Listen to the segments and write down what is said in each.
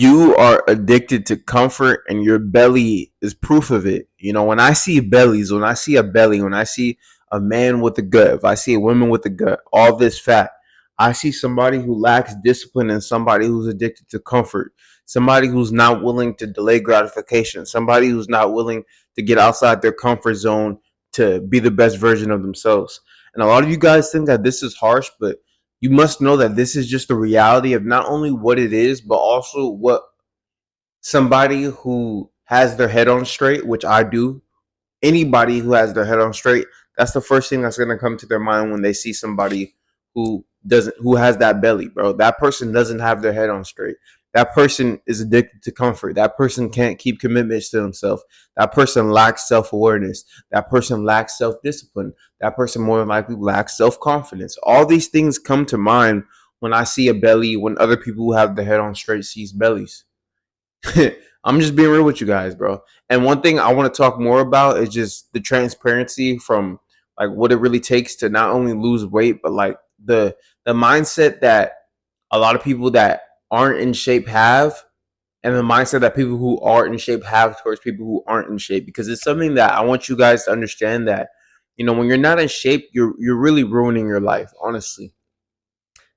You are addicted to comfort, and your belly is proof of it. When I see bellies, when I see a belly, when I see a man with a gut, if I see a woman with a gut, all this fat, I see somebody who lacks discipline and somebody who's addicted to comfort, somebody who's not willing to delay gratification, somebody who's not willing to get outside their comfort zone to be the best version of themselves. And a lot of you guys think that this is harsh, but you must know that this is just the reality of not only what it is, but also what somebody who has their head on straight, which I do, anybody who has their head on straight, that's the first thing that's going to come to their mind when they see somebody who has that belly, bro. That person doesn't have their head on straight. That person is addicted to comfort. That person can't keep commitments to themselves. That person lacks self-awareness. That person lacks self-discipline. That person more than likely lacks self-confidence. All these things come to mind when I see a belly, when other people who have their head on straight sees bellies. I'm just being real with you guys, bro. And one thing I want to talk more about is just the transparency from like what it really takes to not only lose weight, but like the mindset that a lot of people that aren't in shape have, and the mindset that people who are in shape have towards people who aren't in shape. Because it's something that I want you guys to understand that, when you're not in shape, you're really ruining your life, honestly.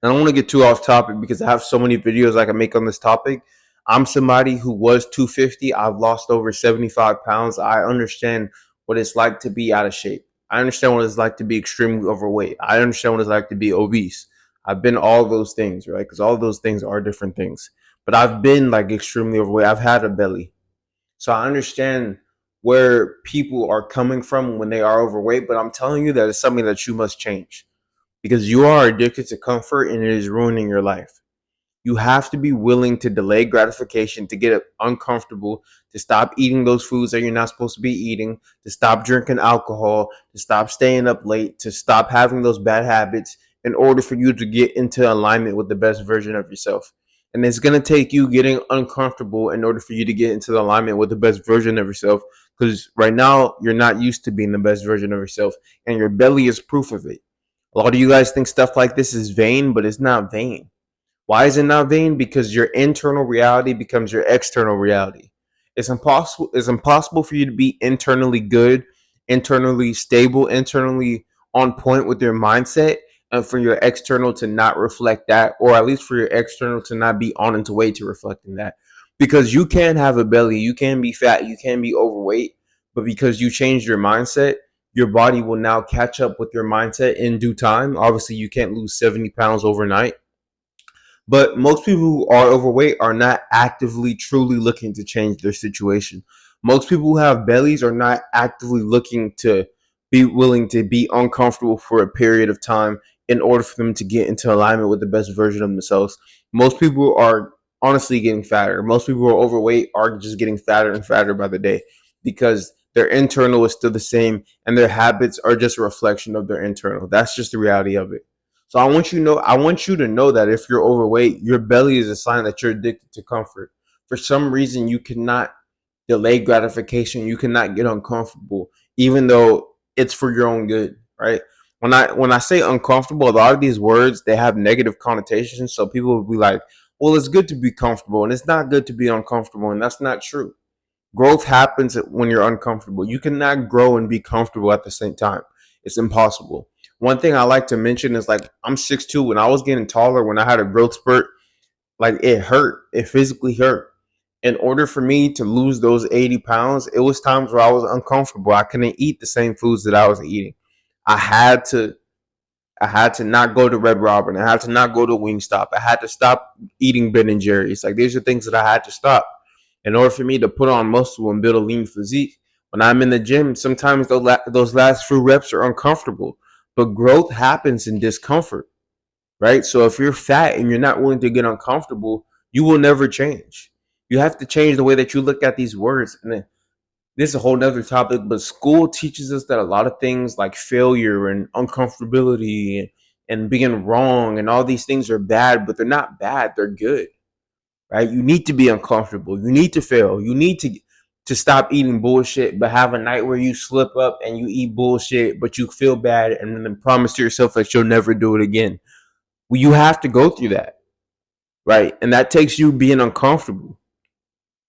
I don't want to get too off topic because I have so many videos I can make on this topic. I'm somebody who was 250. I've lost over 75 pounds. I understand what it's like to be out of shape. I understand what it's like to be extremely overweight. I understand what it's like to be obese. I've been all those things, right? Because all those things are different things. But I've been like extremely overweight. I've had a belly. So I understand where people are coming from when they are overweight. But I'm telling you that it's something that you must change because you are addicted to comfort and it is ruining your life. You have to be willing to delay gratification, to get uncomfortable, to stop eating those foods that you're not supposed to be eating, to stop drinking alcohol, to stop staying up late, to stop having those bad habits in order for you to get into alignment with the best version of yourself. And it's going to take you getting uncomfortable in order for you to get into the alignment with the best version of yourself. Because right now, you're not used to being the best version of yourself, and your belly is proof of it. A lot of you guys think stuff like this is vain, but it's not vain. Why is it not vain? Because your internal reality becomes your external reality. It's impossible for you to be internally good, internally stable, internally on point with your mindset, and for your external to not reflect that, or at least for your external to not be on its way to reflecting that. Because you can have a belly, you can be fat, you can be overweight, but because you changed your mindset, your body will now catch up with your mindset in due time. Obviously, you can't lose 70 pounds overnight, but most people who are overweight are not actively, truly looking to change their situation. Most people who have bellies are not actively looking to be willing to be uncomfortable for a period of time in order for them to get into alignment with the best version of themselves. Most people are honestly getting fatter. Most people who are overweight are just getting fatter and fatter by the day because their internal is still the same and their habits are just a reflection of their internal. That's just the reality of it. So I want you to know that if you're overweight, your belly is a sign that you're addicted to comfort. For some reason, you cannot delay gratification. You cannot get uncomfortable, even though it's for your own good, right? When I say uncomfortable, a lot of these words they have negative connotations. So people will be like, "Well, it's good to be comfortable, and it's not good to be uncomfortable," and that's not true. Growth happens when you're uncomfortable. You cannot grow and be comfortable at the same time. It's impossible. One thing I like to mention is like I'm 6'2". When I was getting taller, when I had a growth spurt, like it hurt. It physically hurt. In order for me to lose those 80 pounds, it was times where I was uncomfortable. I couldn't eat the same foods that I was eating. I had to I had to not go to Red Robin. I had to not go to Wingstop. I had to stop eating Ben and Jerry's. Like these are things that I had to stop in order for me to put on muscle and build a lean physique. When I'm in the gym, sometimes those last few reps are uncomfortable, but growth happens in discomfort, right? So if you're fat and you're not willing to get uncomfortable, you will never change. You have to change the way that you look at these words. And this is a whole nother topic, but school teaches us that a lot of things like failure and uncomfortability and being wrong and all these things are bad, but they're not bad. They're good, right? You need to be uncomfortable. You need to fail. You need to stop eating bullshit, but have a night where you slip up and you eat bullshit, but you feel bad and then promise to yourself that you'll never do it again. Well, you have to go through that. right? And that takes you being uncomfortable,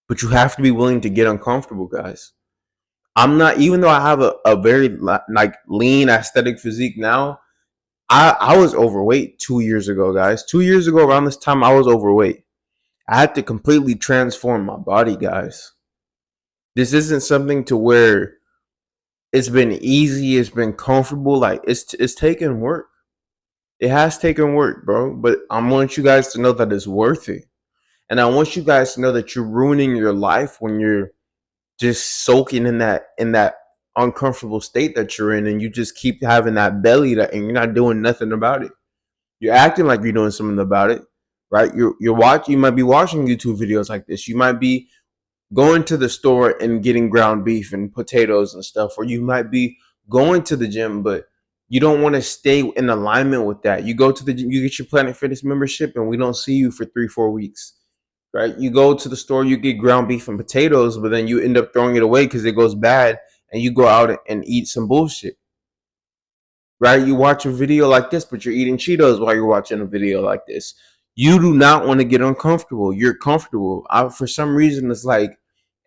but you have to be willing to get uncomfortable, guys. I'm not, even though I have a very like lean aesthetic physique now, I was overweight 2 years ago, guys. 2 years ago, around this time, I was overweight. I had to completely transform my body, guys. This isn't something to where it's been easy, it's been comfortable. Like it's taken work. It has taken work, bro. But I want you guys to know that it's worth it. And I want you guys to know that you're ruining your life when you're just soaking in that uncomfortable state that you're in, and you just keep having that belly that, and you're not doing nothing about it. You're acting like you're doing something about it, right? You might be watching YouTube videos like this. You might be going to the store and getting ground beef and potatoes and stuff, or you might be going to the gym, but you don't want to stay in alignment with that. You go to the gym, you get your Planet Fitness membership, and we don't see you for 3-4 weeks, right? You go to the store, you get ground beef and potatoes, but then you end up throwing it away because it goes bad, and you go out and eat some bullshit, right? You watch a video like this, but you're eating Cheetos while you're watching a video like this. You do not want to get uncomfortable. You're comfortable. For some reason, it's like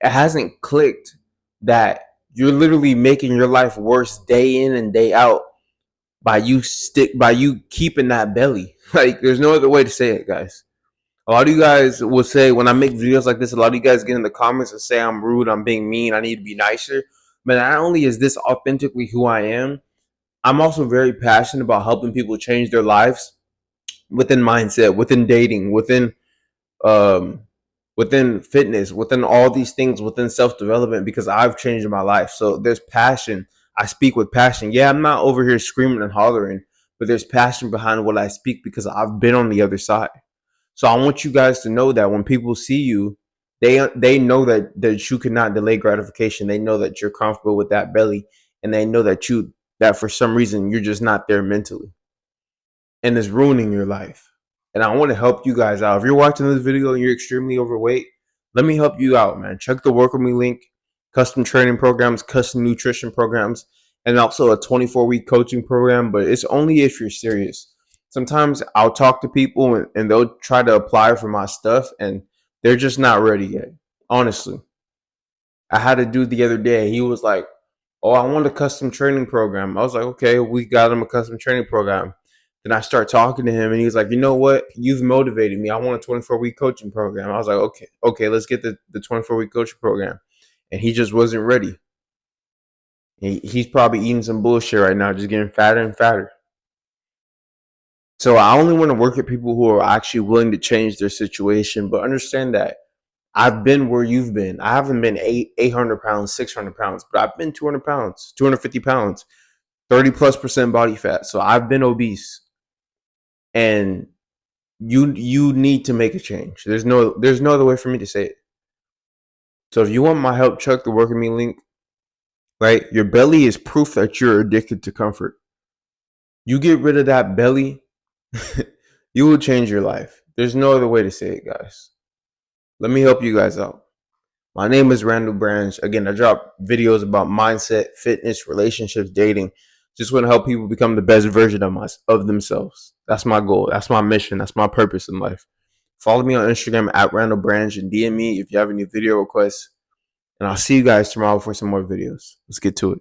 it hasn't clicked that you're literally making your life worse day in and day out by you keeping that belly. Like, there's no other way to say it, guys. A lot of you guys will say, when I make videos like this, a lot of you guys get in the comments and say I'm rude, I'm being mean, I need to be nicer. But not only is this authentically who I am, I'm also very passionate about helping people change their lives within mindset, within dating, um within fitness, within all these things, within self-development, because I've changed my life. So there's passion. I speak with passion. Yeah, I'm not over here screaming and hollering, but there's passion behind what I speak because I've been on the other side. So I want you guys to know that when people see you, they know that you cannot delay gratification. They know that you're comfortable with that belly, and they know that for some reason you're just not there mentally, and it's ruining your life. And I want to help you guys out. If you're watching this video and you're extremely overweight, let me help you out, man. Check the Work With Me link, custom training programs, custom nutrition programs, and also a 24-week coaching program. But it's only if you're serious. Sometimes I'll talk to people and they'll try to apply for my stuff and they're just not ready yet. Honestly, I had a dude the other day. He was like, "Oh, I want a custom training program." I was like, "Okay, we got him a custom training program." Then I start talking to him and he was like, "You know what? You've motivated me. I want a 24-week coaching program." I was like, okay, let's get the 24-week coaching program. And he just wasn't ready. He's probably eating some bullshit right now, just getting fatter and fatter. So I only want to work with people who are actually willing to change their situation, but understand that I've been where you've been. I haven't been 800 pounds, 600 pounds, but I've been 200 pounds, 250 pounds, 30+% body fat. So I've been obese, and you need to make a change. There's no other way for me to say it. So if you want my help, check the Work With Me link. Right, your belly is proof that you're addicted to comfort. You get rid of that belly, you will change your life. There's no other way to say it, guys. Let me help you guys out. My name is Randall Branch. Again, I drop videos about mindset, fitness, relationships, dating. Just want to help people become the best version of themselves. That's my goal. That's my mission. That's my purpose in life. Follow me on Instagram at Randall Branch and DM me if you have any video requests. And I'll see you guys tomorrow for some more videos. Let's get to it.